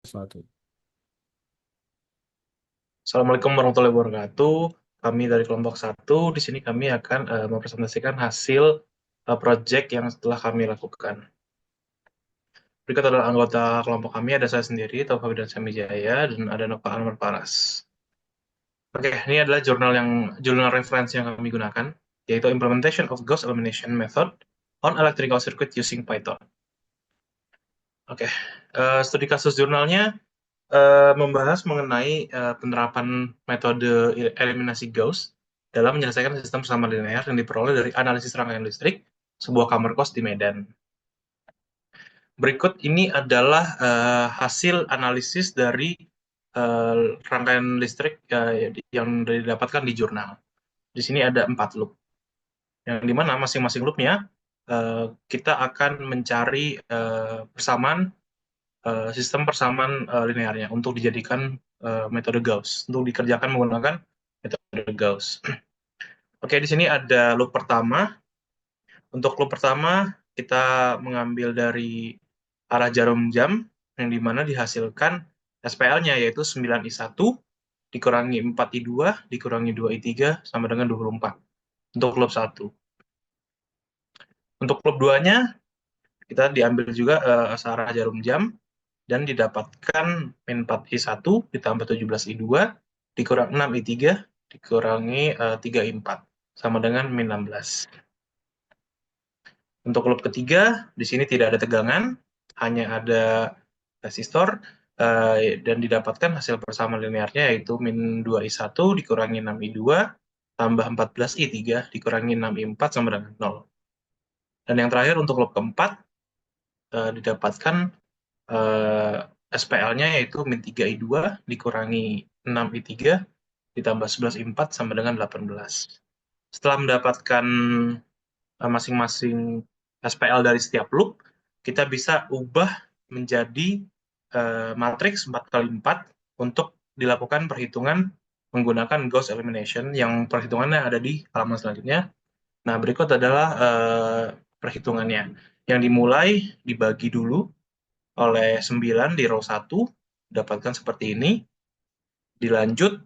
Satu. Assalamualaikum warahmatullahi wabarakatuh. Kami dari kelompok satu, di sini kami akan mempresentasikan hasil project yang setelah kami lakukan. Berikut adalah anggota kelompok kami, ada saya sendiri, Taufik dan Sami Jaya, dan ada Nova Anwar Paras. Oke, ini adalah jurnal referensi yang kami gunakan, yaitu Implementation of Gauss Elimination Method on Electrical Circuit Using Python. Oke, studi kasus jurnalnya membahas mengenai penerapan metode eliminasi Gauss dalam menyelesaikan sistem persamaan linear yang diperoleh dari analisis rangkaian listrik sebuah kamar kos di Medan. Berikut ini adalah hasil analisis dari rangkaian listrik yang didapatkan di jurnal. Di sini ada 4 loop, yang dimana masing-masing loopnya kita akan mencari persamaan sistem persamaan linearnya untuk dijadikan metode Gauss, untuk dikerjakan menggunakan metode Gauss. Oke, di sini ada loop pertama. Untuk loop pertama, kita mengambil dari arah jarum jam, yang dimana dihasilkan SPL-nya, yaitu 9I1 dikurangi 4I2 dikurangi 2I3 sama dengan 24 untuk loop 1. Untuk loop 2-nya, kita diambil juga searah jarum jam, dan didapatkan min 4I1 ditambah 17I2 dikurang 6I3 dikurangi 3I4 sama dengan min 16. Untuk loop ketiga, di sini tidak ada tegangan, hanya ada resistor, dan didapatkan hasil persamaan linearnya yaitu min 2I1 dikurangi 6I2 tambah 14I3 dikurangi 6I4 sama dengan 0. Dan yang terakhir untuk loop keempat, didapatkan SPL-nya yaitu min 3I2 dikurangi 6I3 ditambah 11I4 sama dengan 18. Setelah mendapatkan masing-masing SPL dari setiap loop, kita bisa ubah menjadi matriks 4x4 untuk dilakukan perhitungan menggunakan Gauss Elimination, yang perhitungannya ada di halaman selanjutnya. Nah, berikut adalah perhitungannya. Yang dimulai dibagi dulu oleh 9 di row 1, dapatkan seperti ini. Dilanjut,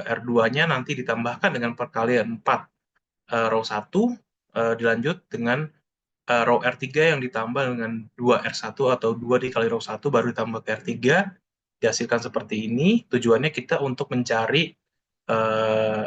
R2-nya nanti ditambahkan dengan perkalian 4 row 1, dilanjut dengan row R3 yang ditambah dengan 2R1 atau 2 dikali row 1 baru ditambah ke R3, dihasilkan seperti ini. Tujuannya kita untuk mencari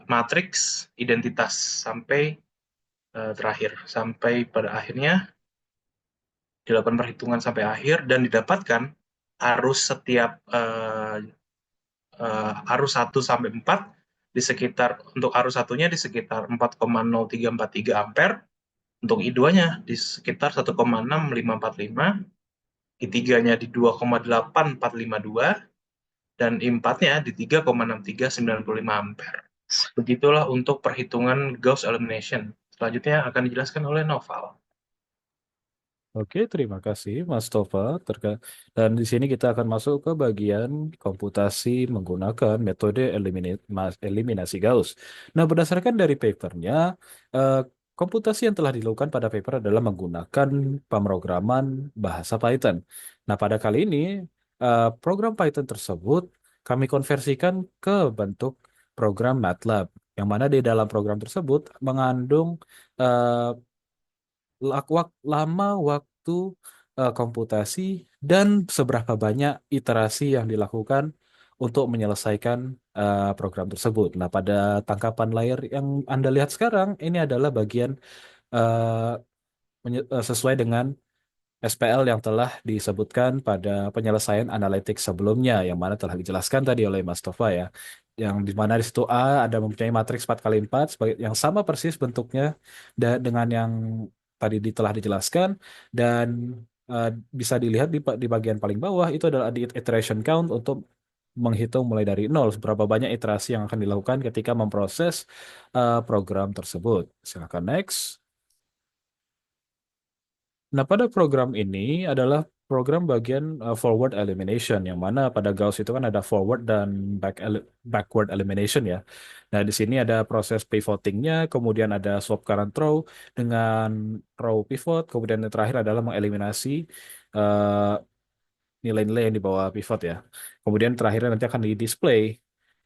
matriks identitas sampai terakhir, sampai pada akhirnya dilakukan perhitungan sampai akhir dan didapatkan arus setiap arus 1 sampai 4 di sekitar, untuk arus satunya di sekitar 4,0343 ampere, untuk I2-nya di sekitar 1,6545, I3-nya di 2,8452, dan I4-nya di 3,6395 ampere. Begitulah untuk perhitungan Gauss elimination. Selanjutnya akan dijelaskan oleh Noval. Oke, terima kasih Mas Tova. Dan di sini kita akan masuk ke bagian komputasi menggunakan metode eliminasi Gauss. Nah, berdasarkan dari papernya, eh, komputasi yang telah dilakukan pada paper adalah menggunakan pemrograman bahasa Python. Nah, pada kali ini, program Python tersebut kami konversikan ke bentuk program MATLAB, yang mana di dalam program tersebut mengandung eh, lama waktu komputasi dan seberapa banyak iterasi yang dilakukan untuk menyelesaikan program tersebut. Nah, pada tangkapan layar yang Anda lihat sekarang, ini adalah bagian eh, sesuai dengan SPL yang telah disebutkan pada penyelesaian analitik sebelumnya, yang mana telah dijelaskan tadi oleh Mas Tova ya. Yang di mana di situ A ada mempunyai matriks 4x4 sebagai yang sama persis bentuknya dengan yang tadi telah dijelaskan, dan eh, bisa dilihat di bagian paling bawah itu adalah di iteration count untuk menghitung mulai dari nol seberapa banyak iterasi yang akan dilakukan ketika memproses program tersebut. Silakan next. Nah, pada program ini adalah program bagian forward elimination, yang mana pada Gauss itu kan ada forward dan backward elimination ya. Nah, di sini ada proses pivotingnya, kemudian ada swap current row dengan row pivot, kemudian yang terakhir adalah mengeliminasi uh, nilai-nilai yang di bawah pivot ya. Kemudian terakhirnya nanti akan di display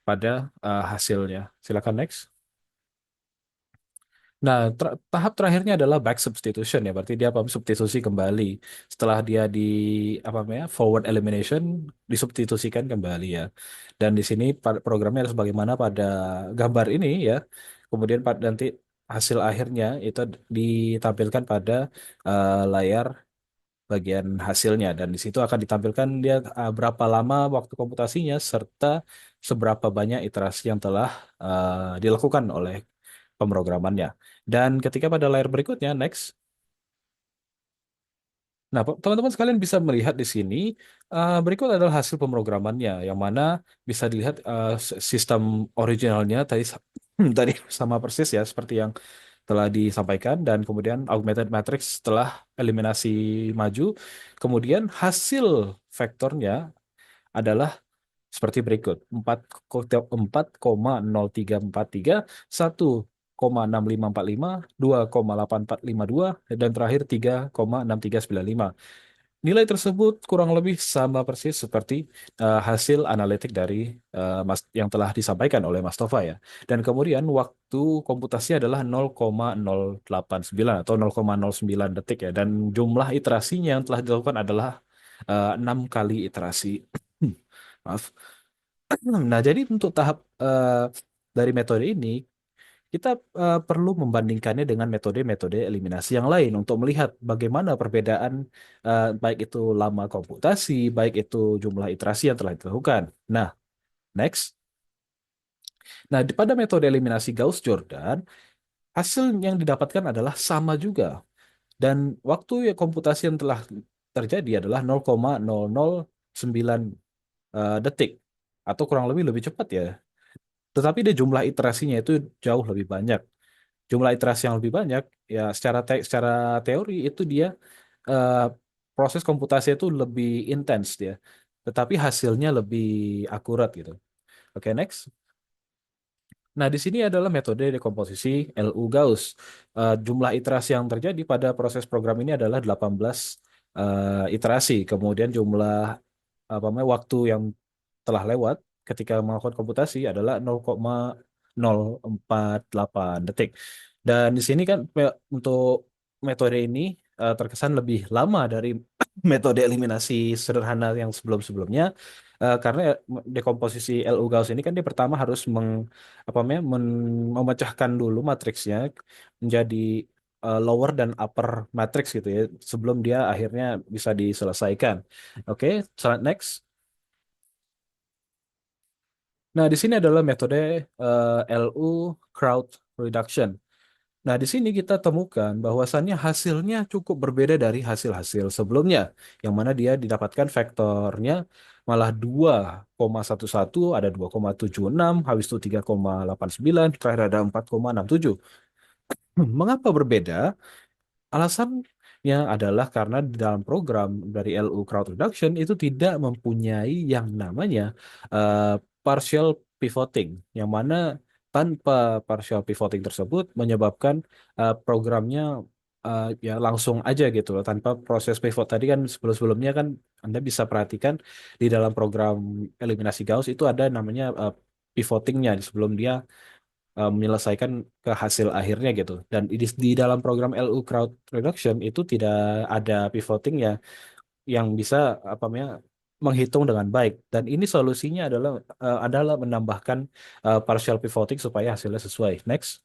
pada hasilnya. Silakan next. Nah, tahap terakhirnya adalah back substitution ya, berarti dia apa substitusi kembali setelah dia di apa namanya forward elimination disubstitusikan kembali ya. Dan di sini programnya harus bagaimana pada gambar ini ya. Kemudian nanti hasil akhirnya itu ditampilkan pada layar bagian hasilnya dan di situ akan ditampilkan dia berapa lama waktu komputasinya serta seberapa banyak iterasi yang telah dilakukan oleh pemrogramannya. Dan ketika pada layar berikutnya, next. Nah, teman-teman sekalian bisa melihat di sini berikut adalah hasil pemrogramannya, yang mana bisa dilihat sistem originalnya tadi tadi sama persis ya seperti yang telah disampaikan dan kemudian augmented matrix setelah eliminasi maju, kemudian hasil vektornya adalah seperti berikut: 4,0343, 1,6545, 2,8452, dan terakhir 3,6395. Nilai tersebut kurang lebih sama persis seperti hasil analitik dari yang telah disampaikan oleh Mas Tova ya. Dan kemudian waktu komputasi adalah 0,089 atau 0,09 detik ya. Dan jumlah iterasinya yang telah dilakukan adalah 6 kali iterasi. Maaf. Nah, jadi untuk tahap dari metode ini, kita perlu membandingkannya dengan metode-metode eliminasi yang lain untuk melihat bagaimana perbedaan baik itu lama komputasi, baik itu jumlah iterasi yang telah dilakukan. Nah, next. Nah, pada metode eliminasi Gauss-Jordan, hasil yang didapatkan adalah sama juga. Dan waktu ya komputasi yang telah terjadi adalah 0,009 detik atau kurang lebih lebih cepat ya. Tetapi dia jumlah iterasinya itu jauh lebih banyak. Jumlah iterasi yang lebih banyak, ya secara teori itu dia eh, proses komputasi itu lebih intens dia. Tetapi hasilnya lebih akurat gitu. Oke, next. Nah, di sini adalah metode dekomposisi LU Gauss. Jumlah iterasi yang terjadi pada proses program ini adalah 18 iterasi. Kemudian jumlah apa namanya waktu yang telah lewat ketika melakukan komputasi adalah 0,048 detik. Dan di sini kan untuk metode ini terkesan lebih lama dari metode eliminasi sederhana yang sebelum-sebelumnya. Karena dekomposisi LU Gauss ini kan dia pertama harus apa namanya, memecahkan dulu matriksnya menjadi lower dan upper matrix gitu ya sebelum dia akhirnya bisa diselesaikan. Oke, next. Nah, di sini adalah metode LU crowd reduction. Nah, di sini kita temukan bahwasannya hasilnya cukup berbeda dari hasil-hasil sebelumnya, yang mana dia didapatkan vektornya malah 2,11, ada 2,76, habis itu 3,89, terakhir ada 4,67. Mengapa berbeda? Alasannya adalah karena di dalam program dari LU Crowd Reduction itu tidak mempunyai yang namanya eh, partial pivoting, yang mana tanpa partial pivoting tersebut menyebabkan programnya ya langsung aja gitu loh, tanpa proses pivot tadi kan sebelum-sebelumnya kan Anda bisa perhatikan di dalam program eliminasi Gauss itu ada namanya pivotingnya sebelum dia menyelesaikan ke hasil akhirnya gitu. Dan di dalam program LU Crowd Reduction itu tidak ada pivoting ya yang bisa apa namanya menghitung dengan baik. Dan ini solusinya adalah menambahkan partial pivoting supaya hasilnya sesuai. Next.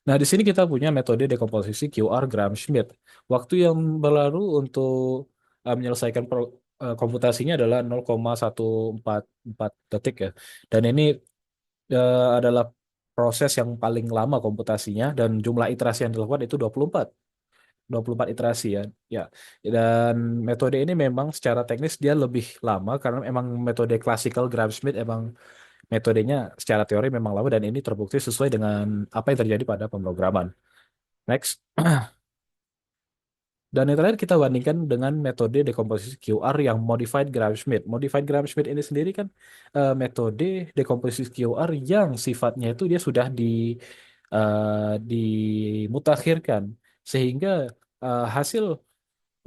Nah, di sini kita punya metode dekomposisi QR Gram-Schmidt. Waktu yang berlalu untuk menyelesaikan komputasinya adalah 0,144 detik ya. Dan ini adalah proses yang paling lama komputasinya dan jumlah iterasi yang dilakukan itu 24 iterasi ya. Ya. Dan metode ini memang secara teknis dia lebih lama karena memang metode classical Gram-Schmidt emang metodenya secara teori memang lama dan ini terbukti sesuai dengan apa yang terjadi pada pemrograman. Next. Dan yang terakhir kita bandingkan dengan metode dekomposisi QR yang modified Gram-Schmidt. Modified Gram-Schmidt ini sendiri kan metode dekomposisi QR yang sifatnya itu dia sudah dimutakhirkan sehingga hasil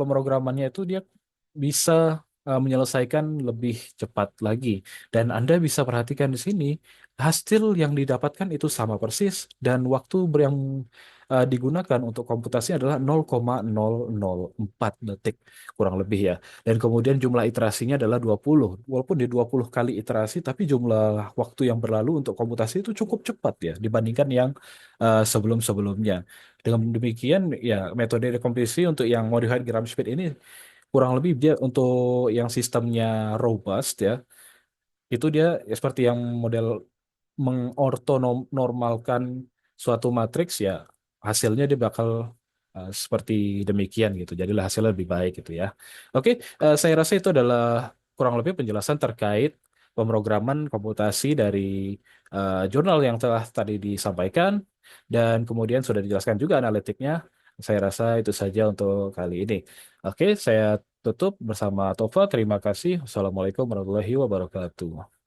pemrogramannya itu dia bisa menyelesaikan lebih cepat lagi. Dan Anda bisa perhatikan di sini, hasil yang didapatkan itu sama persis dan waktu yang digunakan untuk komputasi adalah 0,004 detik kurang lebih ya. Dan kemudian jumlah iterasinya adalah 20. Walaupun di 20 kali iterasi, tapi jumlah waktu yang berlalu untuk komputasi itu cukup cepat ya dibandingkan yang sebelum-sebelumnya. Dengan demikian, ya metode rekompresi untuk yang modified gram speed ini kurang lebih dia untuk yang sistemnya robust ya, itu dia ya seperti yang model mengortonormalkan suatu matriks ya, hasilnya dia bakal seperti demikian gitu. Jadilah hasilnya lebih baik gitu ya. Oke, saya rasa itu adalah kurang lebih penjelasan terkait pemrograman komputasi dari jurnal yang telah tadi disampaikan dan kemudian sudah dijelaskan juga analitiknya. Saya rasa itu saja untuk kali ini. Oke, saya tutup bersama Tova. Terima kasih. Wassalamualaikum warahmatullahi wabarakatuh.